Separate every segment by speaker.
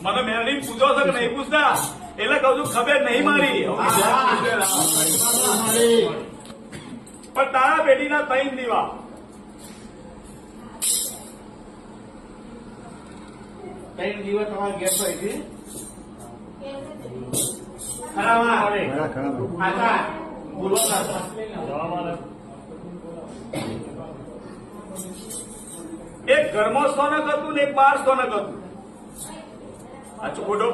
Speaker 1: મને મેરડી પૂછો છો કે નહીં પૂછતા એટલે કહું છું ખબર નહીં મારી પણ તારા બેટીના 3 દીવા
Speaker 2: ત્રણ દિવસ તમારા ઘેર પર હતી ખરા બોલો
Speaker 1: એક ઘરમાં સોનક હતું ને એક બહાર સોનક હતું આ ચોખોટો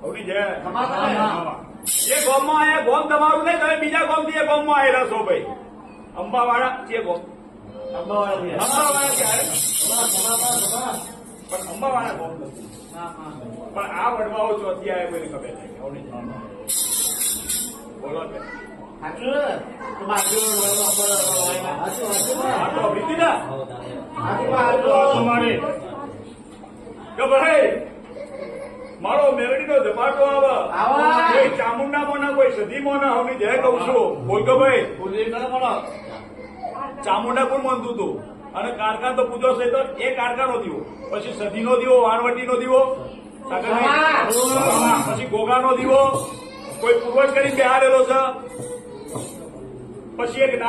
Speaker 1: પછી જય એ ગામમાં આયા ગામ તમારું નહીં તમે બીજા ગામ થી ગામમાં આવેલા છો ભાઈ અંબાવાડા છે ગામ અંબાવાડા પણ અંબાવાડા ગામ નથી પણ આ વડવાઓ ચોથી આવે કોઈને ખબર નહીં બોલો કે ભાઈ મારો મેરડીનો ઝપાટો આવે ચામુંડા મોના કોઈ સધી મોના હવે જય કઉ છું બોલ કે ભાઈ ચામુંડા કોણ માનતું હતું અને કારખાન તો પૂજો છે તો એ કારખાનો દીવો પછી સધીનો દીવો વાણવટીનો દીવો પછી ગોગાનો દીવો કોઈ પૂર્વજ કરીને બેહારેલો છે પછી એક